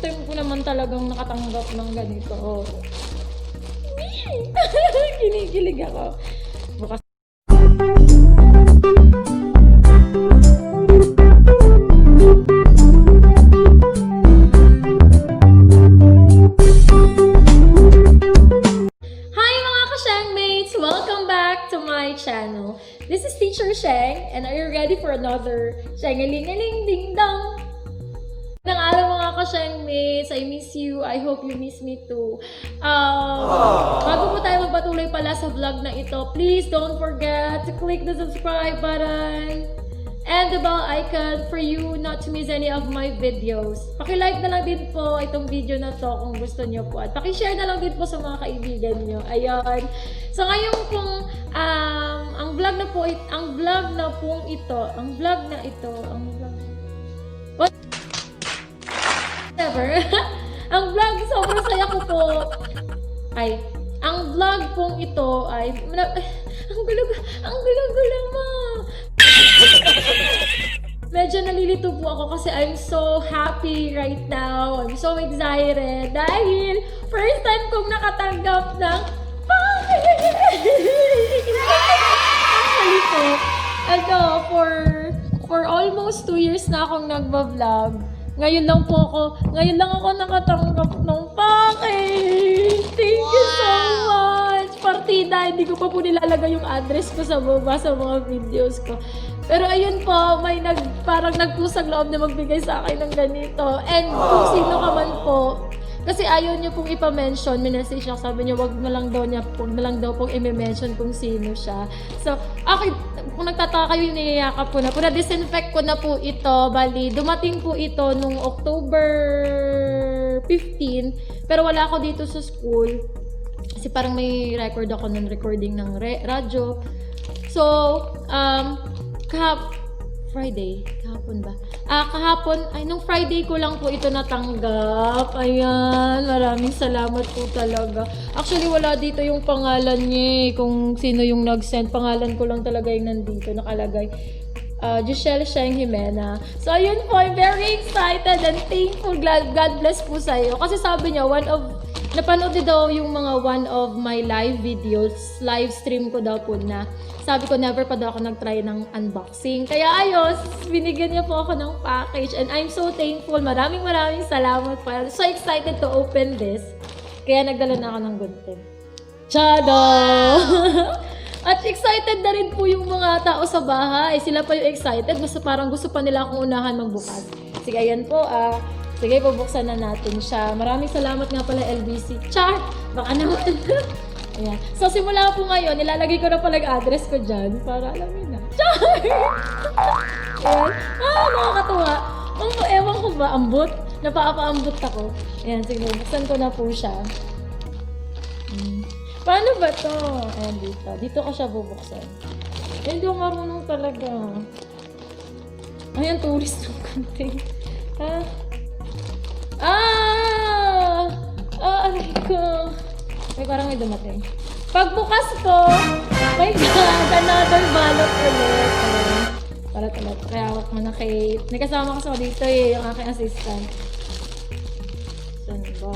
Time ko naman talagang nakatanggap ng ganito. Kinikilig ako. Bukas. Hi mga ka-Shengmates! Welcome back to my channel. This is Teacher Sheng, and are you ready for another Shengaling-aling Ding Dong? Ng araw mga ka-Shengmates, I miss you. I hope you miss me too. Bago po tayo magpatuloy pala sa vlog na ito, please don't forget to click the subscribe button and the bell icon for you not to miss any of my videos. Paki-like na lang din po itong video na to kung gusto nyo po. At paki-share na lang din po sa mga kaibigan nyo. Ayun. So ngayon pong ang vlog na ito. Ang vlog, sobrang saya ko po. Ang vlog pong ito ay ang gulo mo. Medyo nalilito po ako kasi I'm so happy right now. I'm so excited dahil first time kong nakatanggap ng actually po, for almost 2 years na akong nagba-vlog. Ngayon lang ako nakatanggap ng package. Thank you so much. Partida, hindi ko pa po nilalagay yung address ko sa baba sa mga videos ko. Pero ayun po, may parang nagkusang loob na magbigay sa akin ng ganito. And kung sino ka man po, kasi ayaw niyo pong ipa-mention, minessage siya, sabi niya wag na lang daw pong i-mention kung sino siya. So, okay, kung nagtataka kayo, niyayakap ko na. Kung na-disinfect ko na po ito, bali, dumating po ito nung October 15, pero wala ako dito sa school. Kasi parang may record ako ng recording ng radyo. So, nung Friday ko lang po ito natanggap. Ayan, maraming salamat po talaga. Actually, wala dito yung pangalan niya kung sino yung nag-send. Pangalan ko lang talaga yung nandito, nakalagay. Giselle Sheng Jimena. So, ayun po, I'm very excited and thankful. God bless po sa'yo. Kasi sabi niya, napanood daw yung mga one of my live videos, live stream ko daw po na. Sabi ko, never pa daw ako nag-try ng unboxing. Kaya ayos, binigyan niya po ako ng package. And I'm so thankful. Maraming salamat po. I'm so excited to open this. Kaya nagdala na ako ng gunting. Chado! At excited na rin po yung mga tao sa bahay. Sila pa yung excited. Basta parang gusto pa nila akong unahan magbukas. Sige, ayan po. Sige, bubuksan na natin siya. Maraming salamat nga pala, LBC. Char! Baka naman. Ayan. So, simula po ngayon, nilalagay ko na pala yung address ko dyan para alamin na. Char! Ayan. Nakakatuwa. Ewan ko ba, ambot? Napapaambot ako. Ayan, sige, buksan ko na po siya. Paano ba to? Ayan, dito. Dito ko siya bubuksan. Hindi ko marunong talaga. Ayan, tourist ng konti. Aray ko. May parang may dumating. Pagbukas ko, my God, another balot ulit. Balot. Kaya hawak mo na Kate. May kasama ko dito yung aking assistant. Saan ba?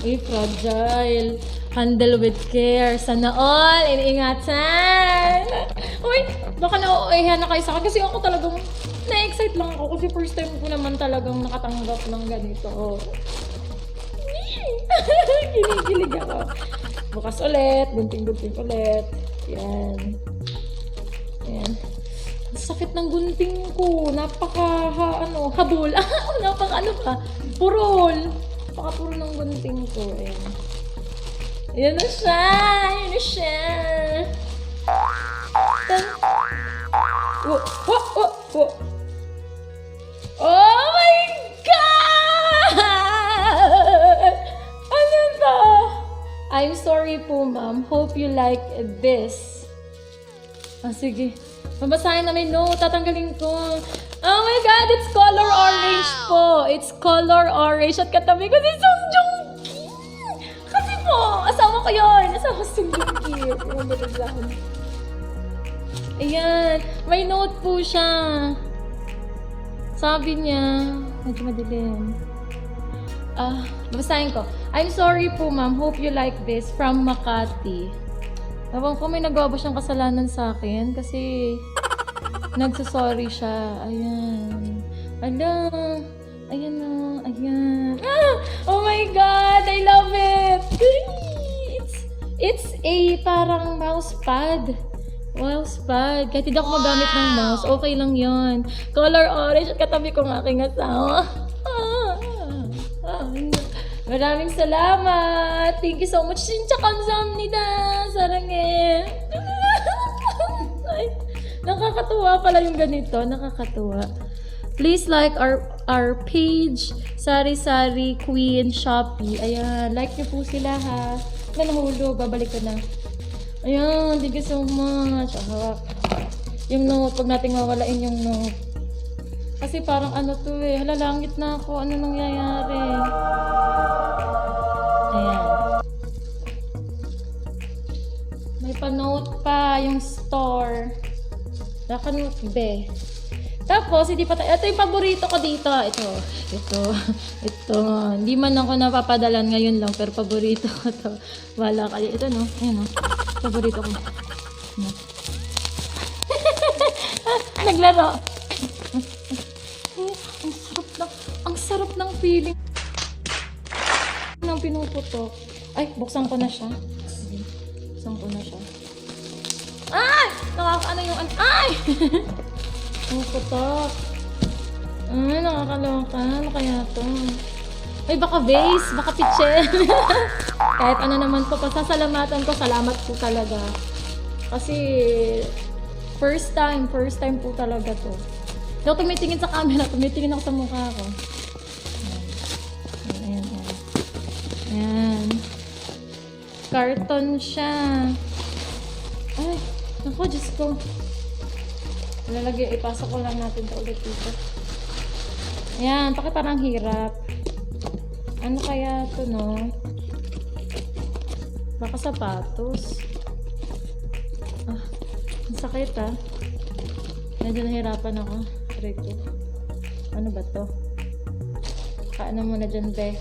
Fragile. Handle with care. Sana all. Iniingatan. Uy, baka nauuwihan na kayo sa akin. Kasi ako talagang na-excite lang ako. Kasi first time ko naman talagang nakatanggap ng ganito. Kinikilig ako. Bukas ulit. Gunting ulit. Yan. Sakit ng gunting ko. Habol. Purol. Napaka-purol ng gunting ko. Ayan. Ayan na siya. Oh my God! Ano to? I'm sorry po, ma'am. Hope you like this. Sige. Mabasahin na may note. Tatanggalin ko. Oh my God! It's color orange po. It's color orange. At katabi ko si Song Joong-ki. Kasi po, asawa ko yun. Asawa si Song Joong-ki. Ayan. May note po siya. Sabi niya, medyo madilim. Basahin ko. I'm sorry po, ma'am. Hope you like this. From Makati. Ewan ko, may nagawa ba siyang kasalanan sa akin? Kasi nagsasorry siya. Ayan. Ala. Ayan na. Ayan. Oh my God! I love it! It's a parang mouse pad. Mouse pad. Kahit hindi ako magamit ng mouse, okay lang yon. Color orange. At katabi ko ng aking asawa. Maraming salamat. Thank you so much. Sincha kamsamnida. Sarangin. Ay, nakakatuwa pala yung ganito. Nakakatuwa. Please like our page. Sari Sari Queen Shopee. Ayan. Like niyo po sila ha. Nahulog. Babalik ko na. Ayan. Thank you so much. Yung note. Pag nating mawalain yung note. Kasi parang ano to eh. Halalangit na ako. Ano nangyayari? Ayan. May pa-note pa yung store. Naka-note be. Tapos, hindi pa tayo. Ito yung paborito ko dito. Ito. Hindi man ako napapadalan ngayon lang. Pero paborito ko to. Wala kayo. Ito no. Ayan no. Paborito ko. No. Naglaro. Ang sarap ng feeling ng pinuputok. Ay, buksan ko na siya. Buksan ko na siya. Ay! Nakakaano yung ay! Pinuputok. Ay, nakakaloka. Ano kaya to? Ay, baka vase. Baka pitchen. Kahit ano naman po, pasasalamatan ko. Salamat po talaga. Kasi, first time po talaga to. Hindi ako tumitingin sa camera, tumitingin ako sa mukha ko. Ayan. Ayan. Carton siya. Ay, naku, Diyos ko. Lalagay, ipasok ko lang natin ito ulit dito. Ayan, parang hirap. Ano kaya ito, no? Baka sapatos. Ang sakit, Medyo nahirapan ako. Rico. Ano ba to? Kaano muna dyan, be.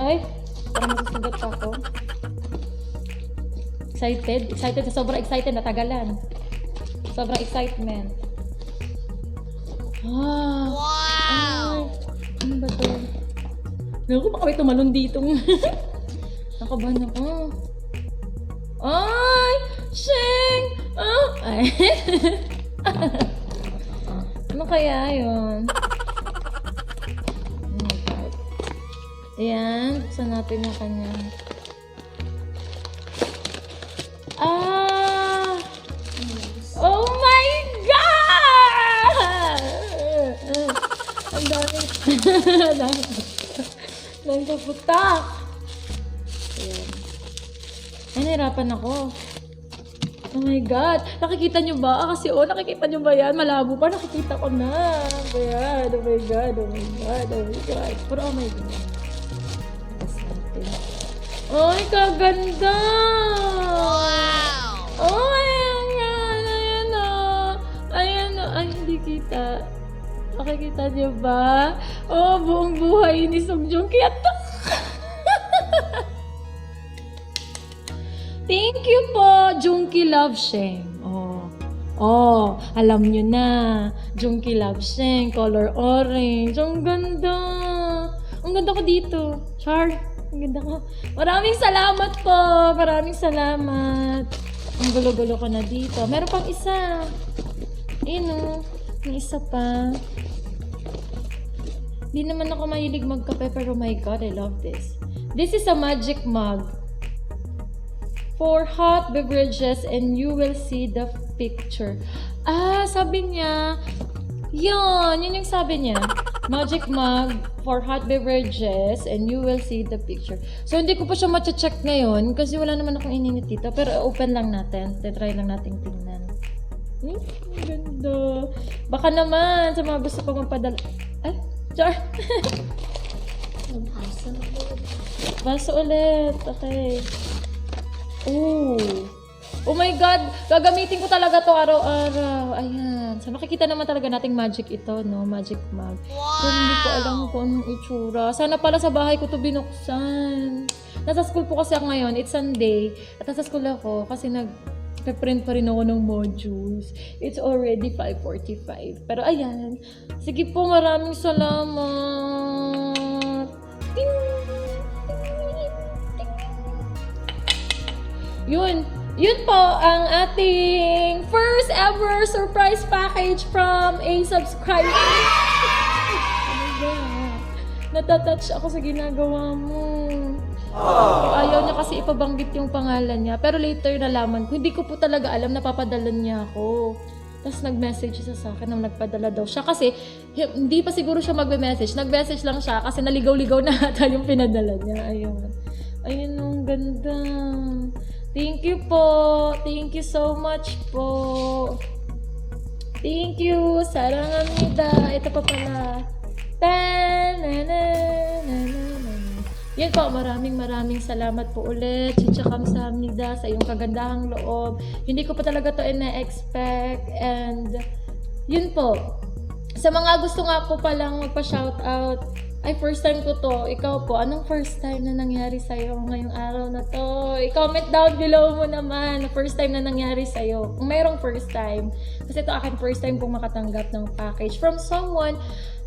Ay! Parang masusugat pa ako. Excited? Excited. Sobrang excited. Natagalan. Sobrang excitement. Wow! Ay, ano ba to? Naku, baka may tumalon dito. Nakabahan ako. Ay! Sheng! Ay. Ano kaya yun? Oh my God. Ayan. Buksan natin yung kanya. Oh my God! Ang dami. Ang puputak. Ayan. Ay, nahirapan ako. Oh my God! Nakikita nyo ba? Kasi nakikita nyo ba yan? Malabo pa. Nakikita ko na. Ayan. Oh my God. Oh my God. Oh my God. Pero oh my God. Tapos natin. Ay, kaganda! Wow! Oh my God! Ayan o. Ayan o. Ay, hindi kita. Nakikita nyo ba? Oh, buong buhay ni Song Joong Ki. Thank you po, Joongki Love Sheng. Oh, alam nyo na. Joongki Love Sheng, color orange. Ang ganda. Ang ganda ko dito. Char, ang ganda ko. Maraming salamat po. Maraming salamat. Ang gulo-gulo ko na dito. Meron pang isa. Ayun, may isa pa. Hindi naman ako mahilig magkape, pero oh my God, I love this. This is a magic mug for hot beverages and you will see the picture. Sabi niya, yun yung sabi niya. Magic mug for hot beverages and you will see the picture. So, hindi ko pa siya matcha-check ngayon kasi wala naman akong ininit dito. Pero open lang natin. Try lang natin tingnan. Ang ganda. Baka naman sa mga gusto ko magpadala. Ay, jar. Baso ulit. Okay. Oh, Oh my God! Gagamitin ko talaga to araw-araw. Ayan. So, makikita naman talaga nating magic ito, no? Magic mug. Pero hindi ko alam kung anong itsura. Sana pala sa bahay ko to binuksan. Nasa school po kasi ako ngayon. It's Sunday. At nasa school ako kasi print pa rin ako ng modules. It's already 5:45. Pero ayan. Sige po, maraming salamat. Ting! Yun po ang ating first ever surprise package from a subscriber. Oh my God. Natatouch ako sa ginagawa mo. Ayaw niya kasi ipabanggit yung pangalan niya. Pero later nalaman ko, hindi ko po talaga alam na papadalan niya ako. Tapos nag-message siya sa akin na nagpadala daw siya. Kasi hindi pa siguro siya magme-message. Nag-message lang siya kasi naligaw-ligaw na ata yung pinadala niya. Ayun. Ayun, ang ganda. Thank you po. Thank you so much po. Thank you. Sarangamnida. Ito pa pala. Yan po, maraming salamat po ulit. Chicha kamsahamnida sa iyong kagandahang loob. Hindi ko pa talaga to ina-expect. And yun po. Sa mga gusto nga po palang magpa-shoutout, ay, first time ko to. Ikaw po, anong first time na nangyari sa'yo ngayong araw na to? I-comment down below mo naman na first time na nangyari sa'yo. Kung mayroong first time. Kasi ito akin first time kong makatanggap ng package from someone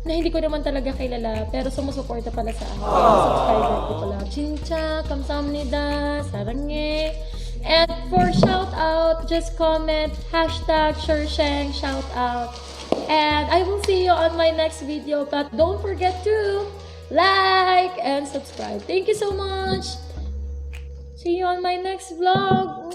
na hindi ko naman talaga kilala, pero sumusuporta pala sa akin. Subscriber ko pala. Chincha, kamsahamnida, sarangye. And for shout out, just comment #Shursheng shoutout. And I will see you on my next video. But don't forget to like and subscribe. Thank you so much. See you on my next vlog.